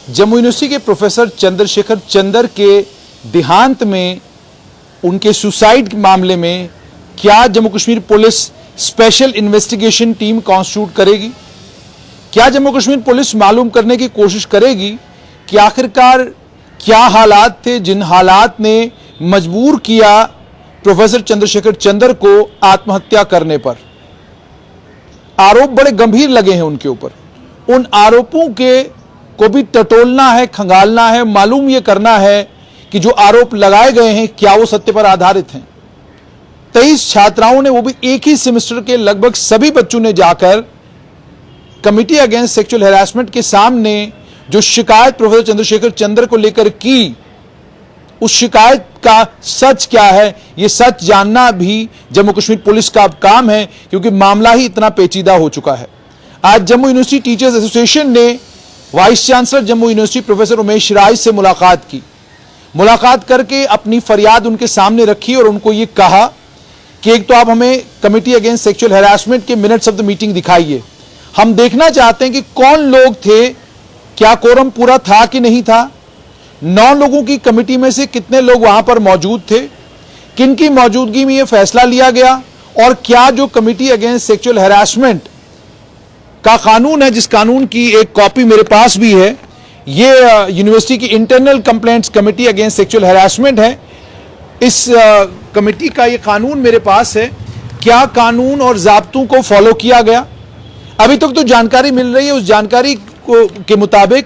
Jammu university के professor Chandrashekhar Chandar के देहांत में, उनके सुसाइड के मामले में क्या Jammu Kashmir police special investigation team constitute करेगी? क्या जम्मू कश्मीर पुलिस मालूम करने की कोशिश करेगी कि आखिरकार क्या हालात थे जिन हालात ने मजबूर किया प्रोफेसर चंद्रशेखर चंदर को आत्महत्या करने पर? आरोप बड़े गंभीर लगे हैं उनके ऊपर। उन आरोपों के को भी टटोलना है, खंगालना है, मालूम यह करना है कि जो आरोप लगाए गए हैं क्या वो सत्य पर आधारित हैं। 23 छात्राओं ने, वो भी एक ही सेमेस्टर के लगभग सभी बच्चों ने जाकर कमिटी अगेंस्ट सेक्सुअल हैरेसमेंट के सामने जो शिकायत प्रोफेसर चंद्रशेखर चंदर को लेकर की, उस शिकायत का सच क्या है, यह सच जानना भी जम्मू कश्मीर पुलिस का अब काम है, क्योंकि मामला ही इतना पेचीदा हो चुका है। आज जम्मू यूनिवर्सिटी टीचर्स एसोसिएशन ने vice chancellor Jammu university professor Umesh Rai से मुलाकात की। मुलाकात करके अपनी फरियाद उनके सामने रखी और उनको ये कहा कि एक तो आप हमें कमिटी अगेंस्ट सेक्सुअल हैरेसमेंट के मिनट्स ऑफ द मीटिंग दिखाइए। हम देखना चाहते हैं कि कौन लोग थे, क्या कोरम पूरा था कि नहीं था, 9 लोगों की कमिटी में से कितने लोग वहां पर मौजूद थे, किन की मौजूदगी में यह फैसला लिया गया, और क्या जो कमिटी अगेंस्ट सेक्सुअल हैरेसमेंट का कानून है, जिस कानून की एक कॉपी मेरे पास भी है, ये यूनिवर्सिटी की internal complaints committee against sexual harassment है, इस कमिटी का ये कानून मेरे पास है, क्या कानून और ज़ाब्तों को फॉलो किया गया? अभी तक तो जानकारी मिल रही है, उस जानकारी को के मुताबिक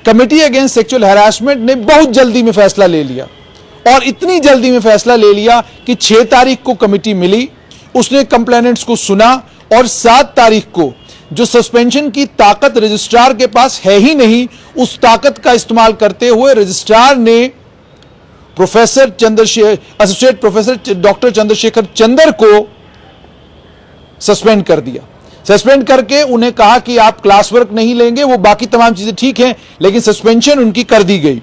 कमिटी अगेंस्ट सेक्सुअल हैरेसमेंट ने बहुत जल्दी में फैसला ले लिया, और इतनी जल्दी में फैसला ले लिया कि 6 तारीख को कमिटी मिली, उसने कंप्लेनेंट्स को सुना, और 7 तारीख को जो सस्पेंशन की ताकत रजिस्ट्रार के पास है ही नहीं, उस ताकत का इस्तेमाल करते हुए रजिस्ट्रार ने associate professor doctor Chandrashekhar Chander को सस्पेंड कर दिया। सस्पेंड करके उन्हें कहा कि आप क्लास वर्क नहीं लेंगे, वो बाकी तमाम चीजें ठीक हैं, लेकिन सस्पेंशन उनकी कर दी गई।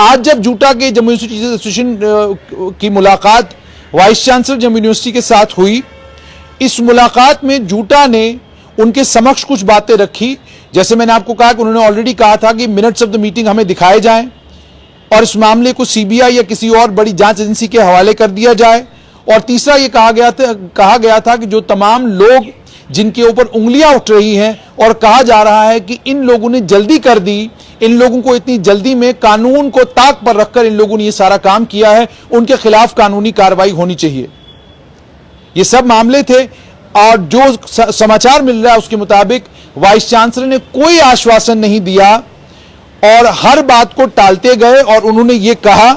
आज जब जूटा के जम्मू यूनिवर्सिटी टीचर्स एसोसिएशन की मुलाकात वाइस चांसलर जम्मू यूनिवर्सिटी के साथ हुई, इस मुलाकात में जूटा ने उनके समक्ष कुछ बातें रखी। जैसे मैंने आपको कहा कि उन्होंने ऑलरेडी कहा था कि मिनट्स ऑफ द मीटिंग हमें दिखाए जाएं और इस मामले को सीबीआई या किसी और बड़ी जांच एजेंसी के हवाले कर दिया जाए। और तीसरा ये कहा गया था कि जो तमाम लोग जिनके ऊपर उंगलियां उठ रही हैं और कहा जा रहा है कि इन लोगों ने जल्दी कर दी, इन लोगों को इतनी जल्दी में कानून को ताक पर रखकर इन लोगों ने ये सारा काम किया है, उनके खिलाफ कानूनी कार्रवाई होनी चाहिए। ये सब मामले थे, और जो समाचार मिल रहा है उसके मुताबिक वाइस चांसलर ने कोई आश्वासन नहीं दिया और हर बात को टालते गए, और उन्होंने ये कहा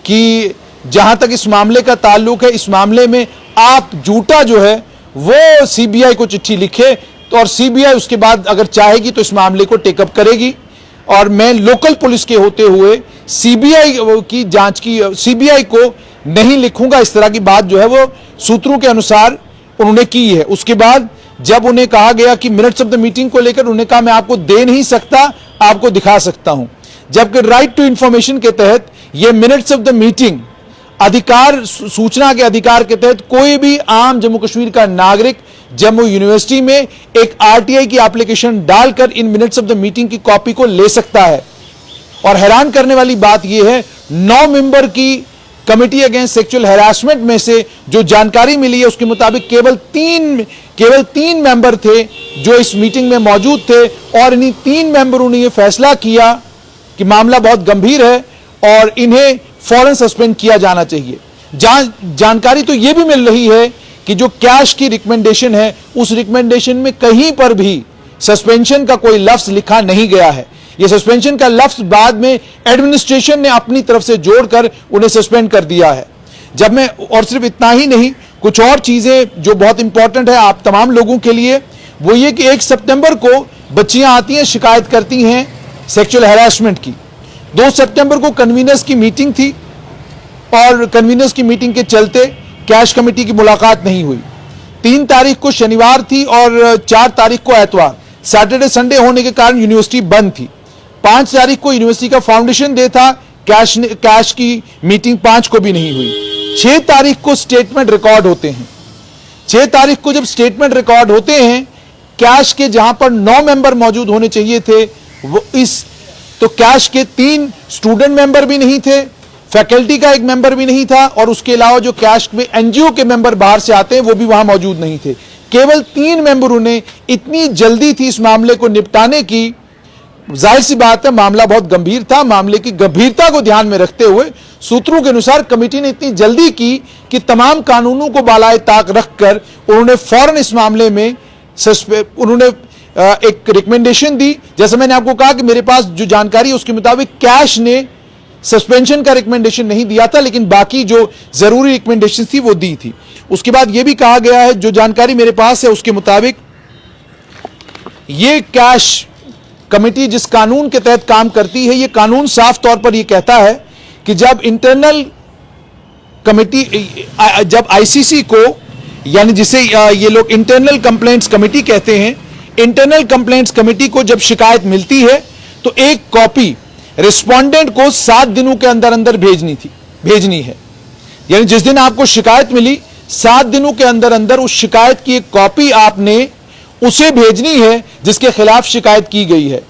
कि जहां तक इस मामले का ताल्लुक है, इस मामले में आप जूटा जो है वो सीबीआई को चिट्ठी लिखे, तो और सीबीआई उसके बाद अगर चाहेगी तो इस मामले को टेकअप करेगी, और मैं लोकल पुलिस के होते हुए सीबीआई की जांच की, सीबीआई को नहीं लिखूंगा। इस तरह की बात जो है वो सूत्रों के अनुसार उन्होंने की है। उसके बाद जब उन्हें कहा गया कि मिनट्स ऑफ द मीटिंग को लेकर, उन्होंने कहा मैं आपको दे नहीं सकता, आपको दिखा सकता हूं, जबकि राइट टू इंफॉर्मेशन के तहत ये मिनट्स ऑफ द मीटिंग अधिकार, सूचना के अधिकार के तहत कोई भी आम जम्मू कश्मीर का नागरिक जम्मू यूनिवर्सिटी में एक आरटीआई की एप्लीकेशन डालकर इन मिनट्स ऑफ द मीटिंग की कॉपी को ले सकता है। और हैरान करने वाली बात यह है, 9 मेंबर की कमिटी अगेंस्ट सेक्सुअल हैरेसमेंट में से जो जानकारी मिली है उसके मुताबिक केवल तीन मेंबर थे जो इस मीटिंग में मौजूद थे, और इन्हीं 3 मेंबरों ने यह फैसला किया कि मामला बहुत गंभीर है और इन्हें फौरन सस्पेंड किया जाना चाहिए। जानकारी तो यह भी मिल रही है कि जो कैश की रिकमेंडेशन है, उस रिकमेंडेशन में कहीं पर भी सस्पेंशन का कोई लफ्ज लिखा नहीं गया है। यह सस्पेंशन का लफ्ज बाद में एडमिनिस्ट्रेशन ने अपनी तरफ से जोड़कर उन्हें सस्पेंड कर दिया है। जब मैं, और सिर्फ इतना ही नहीं, कुछ और चीजें जो बहुत इंपॉर्टेंट है आप तमाम लोगों के लिए, वो ये कि 1 सितंबर को बच्चियां आती हैं, शिकायत करती हैं सेक्सुअल हैरेसमेंट की। 2 सितंबर को कन्वीनर्स की मीटिंग थी, और कन्वीनर्स की मीटिंग के चलते कैश कमेटी की मुलाकात नहीं हुई। 3 तारीख को शनिवार थी और 4 तारीख को एतवार, सैटरडे संडे होने के कारण यूनिवर्सिटी बंद थी। 5 तारीख को यूनिवर्सिटी का फाउंडेशन डे था, कैश की मीटिंग 5 को भी नहीं हुई। 6 तारीख को स्टेटमेंट रिकॉर्ड होते हैं। 6 तारीख को जब स्टेटमेंट रिकॉर्ड होते हैं, कैश के जहां पर 9 मेंबर मौजूद होने चाहिए थे, वो इस तो कैश के 3 स्टूडेंट मेंबर भी नहीं थे, फैकल्टी का एक मेंबर भी नहीं था, और उसके अलावा जो कैश में एनजीओ के मेंबर बाहर से आते हैं वो भी वहां मौजूद नहीं थे। केवल 3 मेंबरों ने इतनी जल्दी थी इस मामले को निपटाने की। जाहिर सी बात है मामला बहुत गंभीर था, मामले की गंभीरता को ध्यान में रखते हुए सूत्रों के अनुसार कमेटी ने इतनी जल्दी की कि तमाम कानूनों को बालाए ताक रखकर उन्होंने फौरन इस मामले में उन्होंने एक रिकमेंडेशन दी। जैसे मैंने आपको कहा कि मेरे पास जो जानकारी है उसके मुताबिक कैश ने सस्पेंशन का रिकमेंडेशन नहीं दिया था, लेकिन बाकी जो जरूरी रिकमेंडेशन थी वो दी थी। उसके बाद यह भी कहा गया है, जो जानकारी मेरे पास है उसके मुताबिक ये कैश कमेटी जिस कानून के तहत काम करती है, ये कानून साफ तौर पर यह कहता है कि जब इंटरनल कमेटी, जब आईसीसी को, यानी जिसे ये लोग इंटरनल कंप्लेंट्स कमेटी कहते हैं, इंटरनल कंप्लेंट्स कमेटी को जब शिकायत मिलती है तो एक कॉपी रिस्पोंडेंट को 7 दिनों के अंदर अंदर भेजनी है। यानी जिस दिन आपको शिकायत मिली 7 दिनों के अंदर अंदर उस शिकायत की एक कॉपी आपने उसे भेजनी है जिसके खिलाफ शिकायत की गई है।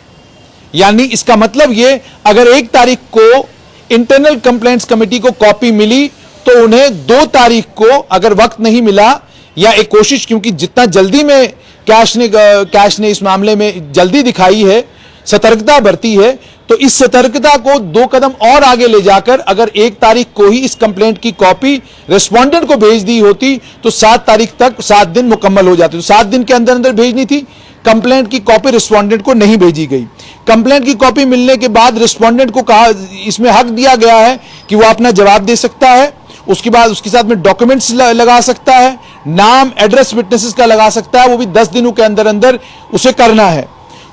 यानी इसका मतलब ये, अगर 1 तारीख को इंटरनल कंप्लेंट्स कमेटी को कॉपी मिली तो उन्हें 2 तारीख को अगर वक्त नहीं मिला, या एक कोशिश, क्योंकि जितना जल्दी में कैश ने इस मामले में जल्दी दिखाई है, सतर्कता बरती है, तो इस सतर्कता को 2 कदम और आगे ले जाकर अगर 1 तारीख को ही इस कंप्लेंट की कॉपी रेस्पोंडेंट को भेज दी होती तो 7 तारीख तक 7 दिन मुकम्मल हो जाते। तो 7 दिन के अंदर अंदर भेजनी थी। कंप्लेंट की कॉपी रिस्पोंडेंट को नहीं भेजी गई। कंप्लेंट की कॉपी मिलने के बाद रिस्पोंडेंट को कहा, इसमें हक दिया गया है कि वो अपना जवाब दे सकता है। उसके बाद उसके साथ में डॉक्यूमेंट्स लगा सकता है, नाम, एड्रेस, विटनेसेस का लगा सकता है, वो भी 10 दिनों के अंदर अंदर उसे करना है।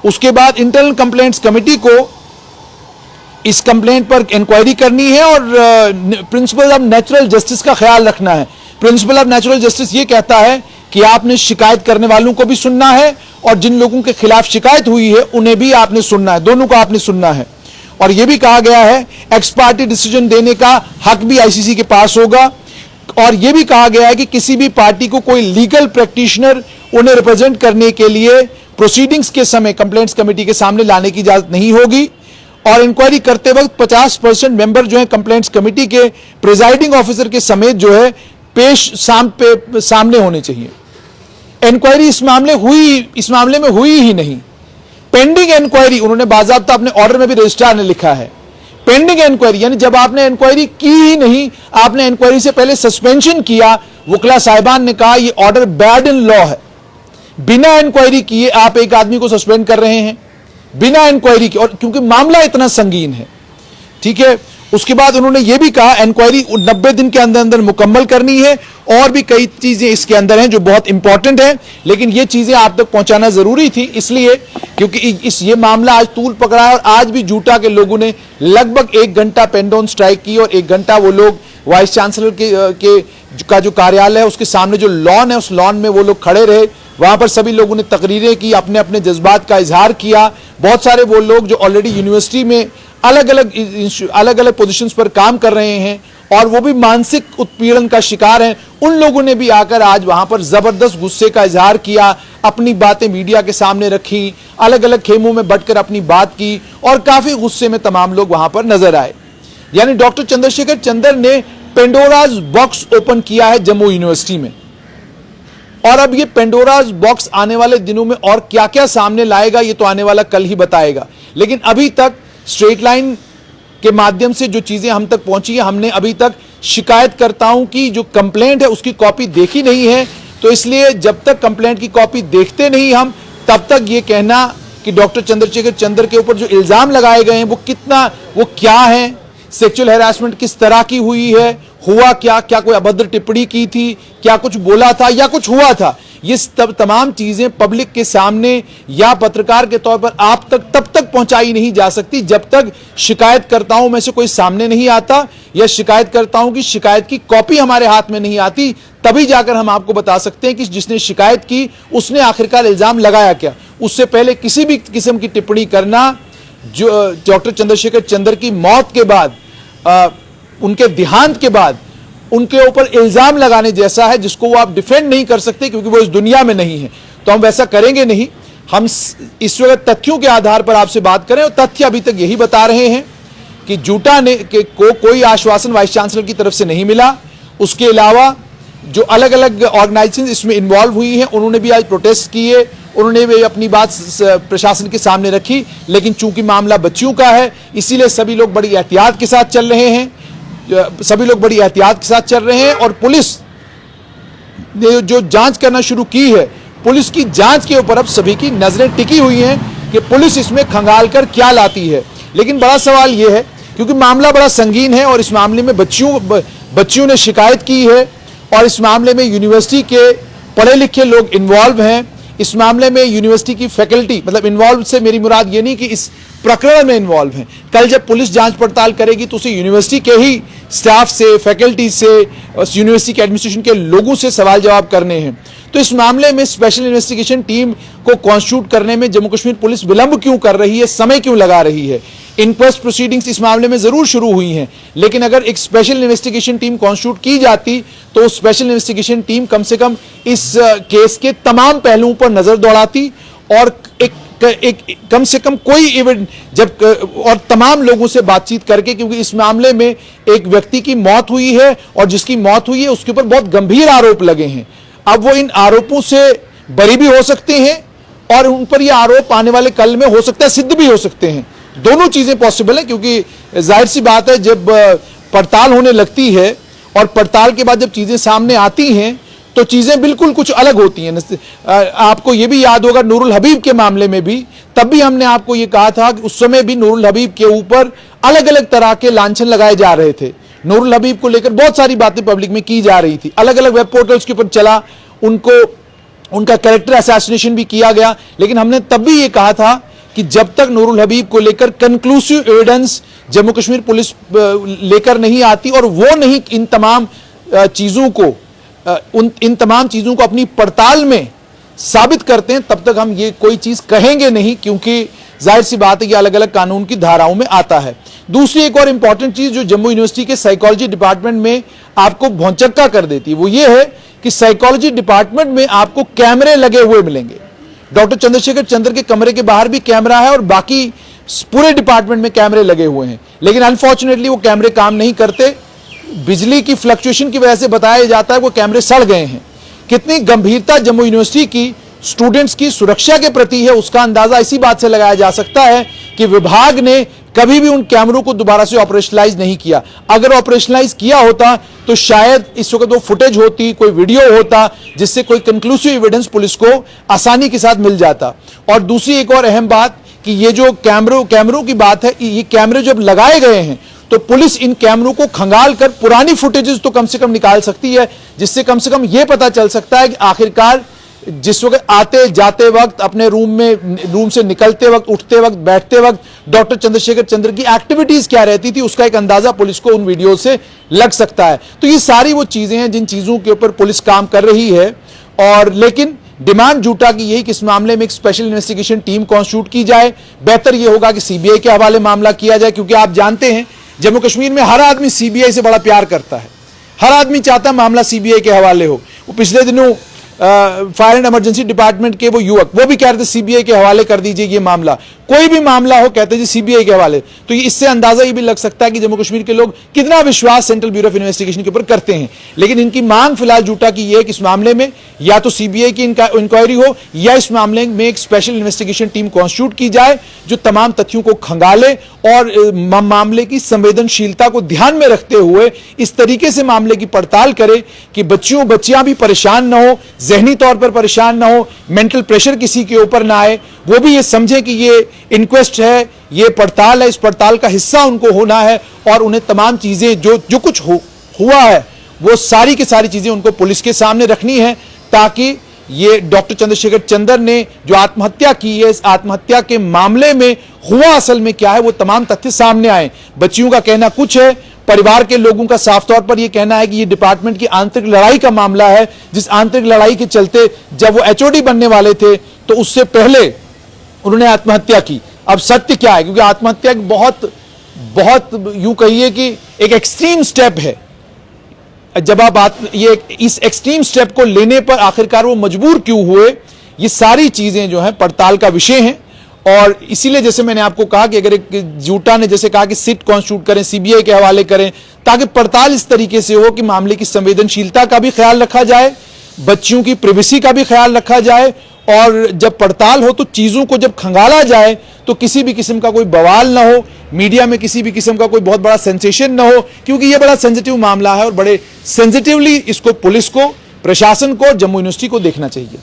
उसके बाद इंटरनल कंप्लेंट्स कमेटी को इस कंप्लेंट पर इंक्वायरी करनी है और प्रिंसिपल ऑफ नेचुरल जस्टिस का ख्याल रखना है। प्रिंसिपल ऑफ नेचुरल जस्टिस ये कहता है कि आपने शिकायत करने वालों को भी सुनना है और जिन लोगों के खिलाफ शिकायत हुई है उन्हें भी आपने सुनना है, दोनों को आपने सुनना है। और यह भी कहा गया है एक्स पार्टी डिसीजन देने का हक भी आईसीसी के पास होगा। और यह भी कहा गया है कि किसी भी पार्टी को कोई लीगल प्रैक्टिशनर उन्हें रिप्रेजेंट करने के लिए प्रोसीडिंग्स के समय कंप्लेंट्स कमेटी के सामने लाने की इजाजत नहीं होगी। और इंक्वायरी करते वक्त 50% मेंबर जो है कंप्लेंट्स कमेटी के प्रिजाइडिंग ऑफिसर के समेत जो है सामने होने चाहिए। इंक्वायरी इस मामले में हुई ही नहीं। पेंडिंग इंक्वायरी, उन्होंने बाकायदा अपने ऑर्डर में भी रजिस्ट्रार ने लिखा है पेंडिंग इंक्वायरी, यानी जब आपने इंक्वायरी की ही नहीं, आपने इंक्वायरी से पहले सस्पेंशन किया। वकील साहिबान ने कहा यह ऑर्डर बैड इन लॉ है। बिना इंक्वायरी किए आप एक आदमी को सस्पेंड कर रहे हैं, बिना इंक्वायरी की, और क्योंकि मामला इतना संगीन है। ठीक है। उसके बाद उन्होंने यह भी कहा इंक्वायरी 90 दिन के अंदर अंदर मुकम्मल करनी है। और भी कई चीजें इसके अंदर हैं जो बहुत इंपॉर्टेंट है, लेकिन ये चीजें आप तक पहुंचाना जरूरी थी, इसलिए क्योंकि ये मामला आज तूल पकड़ा है। और आज भी जूटा के लोगों ने लगभग 1 घंटा पेन डाउन स्ट्राइक की और 1 घंटा वो लोग वाइस चांसलर का जो कार्यालय है उसके सामने जो लॉन है उस लॉन में वो लोग खड़े रहे। वहां पर सभी लोगों ने तकरीरें की, अपने अपने जज्बात का इजहार किया। बहुत सारे वो लोग जो ऑलरेडी यूनिवर्सिटी में अलग अलग पोजीशंस पर काम कर रहे हैं और वो भी मानसिक उत्पीड़न का शिकार हैं, उन लोगों ने भी आकर आज वहां पर जबरदस्त गुस्से का इजहार किया, अपनी बातें मीडिया के सामने रखी, अलग अलग खेमों में बंटकर अपनी बात की और काफी गुस्से में तमाम लोग वहां पर नजर आए। यानी डॉक्टर चंद्रशेखर चंदर ने पेंडोराज बॉक्स ओपन किया है जम्मू यूनिवर्सिटी में। और अब ये पेंडोराज बॉक्स आने वाले दिनों में और क्या क्या सामने लाएगा ये तो आने वाला कल ही बताएगा। लेकिन अभी तक स्ट्रेट लाइन के माध्यम से जो चीजें हम तक पहुंची है, हमने अभी तक शिकायतकर्ताओं की जो कंप्लेंट है उसकी कॉपी देखी नहीं है। तो इसलिए जब तक कंप्लेंट की कॉपी देखते नहीं हम, तब तक ये कहना कि डॉक्टर चंद्रशेखर चंदर के ऊपर जो इल्जाम लगाए गए हैं वो क्या है, सेक्सुअल हैरासमेंट किस तरह की हुई है, हुआ क्या, क्या कोई अभद्र टिप्पणी की थी, क्या कुछ बोला था या कुछ हुआ था, ये तमाम चीजें पब्लिक के सामने या पत्रकार के तौर पर आप तक तब तक पहुंचाई नहीं जा सकती जब तक शिकायतकर्ताओं में से कोई सामने नहीं आता या शिकायतकर्ताओं की शिकायत की कॉपी हमारे हाथ में नहीं आती। तभी जाकर हम आपको बता सकते हैं कि जिसने शिकायत की उसने आखिरकार इल्जाम लगाया क्या। उससे पहले किसी भी किस्म की टिप्पणी करना जो डॉक्टर चंद्रशेखर चंदर की मौत के बाद, उनके देहांत के बाद उनके ऊपर इल्जाम लगाने जैसा है जिसको वो आप डिफेंड नहीं कर सकते क्योंकि वो इस दुनिया में नहीं है। तो हम वैसा करेंगे नहीं। हम इस वक्त तथ्यों के आधार पर आपसे बात करें, और तथ्य अभी तक यही बता रहे हैं कि जूटा ने को कोई आश्वासन वाइस चांसलर की तरफ से नहीं मिला। उसके अलावा जो अलग अलग ऑर्गेनाइजेशन इसमें इन्वॉल्व हुई हैं, उन्होंने भी आज प्रोटेस्ट किए, उन्होंने भी अपनी बात प्रशासन के सामने रखी, लेकिन चूंकि मामला बच्चियों का है इसीलिए सभी लोग बड़ी एहतियात के साथ चल रहे हैं, और पुलिस ने जो जांच करना शुरू की है, पुलिस की जांच के ऊपर अब सभी की नजरें टिकी हुई हैं कि पुलिस इसमें खंगाल कर क्या लाती है। लेकिन बड़ा सवाल यह है, क्योंकि मामला बड़ा संगीन है और इस मामले में बच्चियों ने शिकायत की है, और इस मामले में यूनिवर्सिटी के पढ़े लिखे लोग इन्वॉल्व हैं, इस मामले में यूनिवर्सिटी की फैकल्टी, मतलब इन्वॉल्व से मेरी मुराद ये नहीं कि इस प्रकरण में इन्वॉल्व हैं। कल जब पुलिस जांच पड़ताल करेगी तो उसे यूनिवर्सिटी के ही स्टाफ से, फैकल्टी से, यूनिवर्सिटी के एडमिनिस्ट्रेशन के लोगों से सवाल जवाब करने हैं। तो इस मामले में स्पेशल इन्वेस्टिगेशन टीम को कॉन्स्टिट्यूट करने में जम्मू कश्मीर पुलिस विलंब क्यों कर रही है, समय क्यों लगा रही है? इंक्वेस्ट प्रोसीडिंग्स इस मामले में जरूर शुरू हुई हैं, लेकिन अगर एक स्पेशल इन्वेस्टिगेशन टीम कॉन्स्टिट्यूट की जाती तो स्पेशल इन्वेस्टिगेशन टीम कम से कम इस केस के तमाम पहलुओं पर नजर दौड़ाती, और एक कम से कम कोई इवेंट और तमाम लोगों से बातचीत करके, क्योंकि इस मामले में एक व्यक्ति की मौत हुई है और जिसकी मौत हुई है उसके ऊपर बहुत गंभीर आरोप लगे हैं। अब वो इन आरोपों से बरी भी हो सकते हैं और उन पर ये आरोप आने वाले कल में हो सकता है सिद्ध भी हो सकते हैं। दोनों चीजें पॉसिबल है, क्योंकि जाहिर सी बात है जब पड़ताल होने लगती है और पड़ताल के बाद जब चीजें सामने आती हैं तो चीजें बिल्कुल कुछ अलग होती हैं। आपको यह भी याद होगा नूरुल हबीब के मामले में भी, तब भी हमने आपको यह कहा था कि उस समय भी नूरुल हबीब के ऊपर अलग अलग तरह के लांछन लगाए जा रहे थे। नूरुल हबीब को लेकर बहुत सारी बातें पब्लिक में की जा रही थी, अलग अलग वेब पोर्टल्स के ऊपर चला, उनका कैरेक्टर असैसिनेशन भी किया गया। लेकिन हमने तब भी ये कहा था कि जब तक नूरुल हबीब को लेकर conclusive evidence Jammu Kashmir police लेकर नहीं आती और वो नहीं इन तमाम चीजों को अपनी पड़ताल में साबित करते हैं, तब तक हम ये कोई चीज कहेंगे नहीं, क्योंकि जाहिर सी बात है कि अलग अलग कानून की धाराओं में आता है। दूसरी एक और इंपॉर्टेंट चीज जो जम्मू यूनिवर्सिटी के साइकोलॉजी डिपार्टमेंट में आपको भौचक्का कर देती है, वो ये है कि साइकोलॉजी डिपार्टमेंट में आपको कैमरे लगे हुए मिलेंगे। डॉक्टर चंद्रशेखर चंद्र के कमरे के बाहर भी कैमरा है और बाकी पूरे डिपार्टमेंट में कैमरे लगे हुए हैं, लेकिन अनफॉर्चुनेटली वो कैमरे काम नहीं करते। बिजली की फ्लक्चुएशन की वजह से बताया जाता है वो कैमरे सड़ गए हैं। कितनी गंभीरता जम्मू यूनिवर्सिटी की स्टूडेंट्स की सुरक्षा के प्रति है उसका अंदाजा इसी बात से लगाया जा सकता है कि विभाग ने कभी भी उन कैमरों को दोबारा से ऑपरेशनलाइज नहीं किया। अगर ऑपरेशनलाइज किया होता तो शायद इस वक्त वो फुटेज होती, कोई वीडियो होता जिससे कोई कंक्लूसिव एविडेंस पुलिस को आसानी के साथ मिल जाता। और दूसरी एक और अहम बात कि ये जो कैमरों की बात है, ये कैमरे जब लगाए गए हैं तो पुलिस इन कैमरों को खंगाल कर पुरानी फुटेजेस तो कम से कम निकाल सकती है, जिससे कम से कम यह पता चल सकता है कि आखिरकार जिस वक्त आते जाते वक्त, अपने रूम से निकलते वक्त, उठते वक्त, बैठते वक्त डॉक्टर चंद्रशेखर चंद्र की एक्टिविटीज क्या रहती थी, उसका एक अंदाजा पुलिस को उन वीडियो से लग सकता है। तो ये सारी वो चीजें हैं जिन चीजों के ऊपर पुलिस काम कर रही है। और लेकिन डिमांड जूटा की यही कि इस मामले में एक स्पेशल इन्वेस्टिगेशन टीम कॉन्स्टिट्यूट की जाए। बेहतर यह होगा कि सीबीआई के हवाले मामला किया जाए, क्योंकि आप जानते हैं जम्मू कश्मीर में हर आदमी सीबीआई से बड़ा प्यार करता है, हर आदमी चाहता मामला सीबीआई के हवाले हो। वो पिछले दिनों फायर एंड इमरजेंसी डिपार्टमेंट के वो युवक वो भी कह रहे थे सीबीआई के हवाले कर दीजिए ये मामला, कोई भी मामला हो कहते जी सीबीआई के हवाले। तो इससे अंदाजा ये भी लग सकता है कि जम्मू कश्मीर के लोग कितना विश्वास सेंट्रल ब्यूरो ऑफ इन्वेस्टिगेशन के ऊपर करते हैं। लेकिन इनकी मांग फिलहाल जूटा की ये कि इस मामले में या तो सीबीआई की इंक्वायरी हो या इस मामले में एक स्पेशल इन्वेस्टिगेशन टीम कॉन्स्टिट्यूट की जाए जो तमाम तथ्यों को खंगाले और मामले की संवेदनशीलता को ध्यान में रखते हुए इस तरीके से मामले की पड़ताल करे कि बच्चियां भी परेशान ना हो, जहनी तौर पर परेशान ना हो, मेंटल प्रेशर किसी के ऊपर ना आए, वो भी ये समझे कि ये इंक्वेस्ट है, ये पड़ताल है, इस पड़ताल का हिस्सा उनको होना है और उन्हें तमाम चीजें जो कुछ हुआ है वो सारी की सारी चीजें उनको पुलिस के सामने रखनी है, ताकि ये डॉक्टर चंद्रशेखर चंद्र ने जो आत्महत्या की है, इस आत्महत्या के मामले में हुआ असल में क्या है वो तमाम तथ्य सामने आए। बच्चियों का कहना कुछ है, परिवार के लोगों का साफ तौर पर यह कहना है कि यह डिपार्टमेंट की आंतरिक लड़ाई का मामला है, जिस आंतरिक लड़ाई के चलते जब वो एचओडी बनने वाले थे तो उससे पहले उन्होंने आत्महत्या की। अब सत्य क्या है, क्योंकि आत्महत्या एक बहुत यूं कहिए कि एक एक्सट्रीम स्टेप है। जब आप इस एक्सट्रीम स्टेप को लेने पर आखिरकार वो मजबूर क्यों हुए, ये सारी चीजें जो है पड़ताल का विषय हैं। और इसीलिए जैसे मैंने आपको कहा कि अगर एक जूटा ने जैसे कहा कि सिट कॉन्स्टिट्यूट करें, सीबीआई के हवाले करें, ताकि पड़ताल इस तरीके से हो कि मामले की संवेदनशीलता का भी ख्याल रखा जाए, बच्चियों की प्राइवेसी का भी ख्याल रखा जाए, और जब पड़ताल हो तो चीजों को जब खंगाला जाए तो किसी भी किस्म का कोई बवाल ना हो, मीडिया में किसी भी किस्म का कोई बहुत बड़ा सेंसेशन ना हो, क्योंकि यह बड़ा सेंसिटिव मामला है और बड़े सेंसिटिवली इसको पुलिस को, प्रशासन को, जम्मू यूनिवर्सिटी को देखना चाहिए।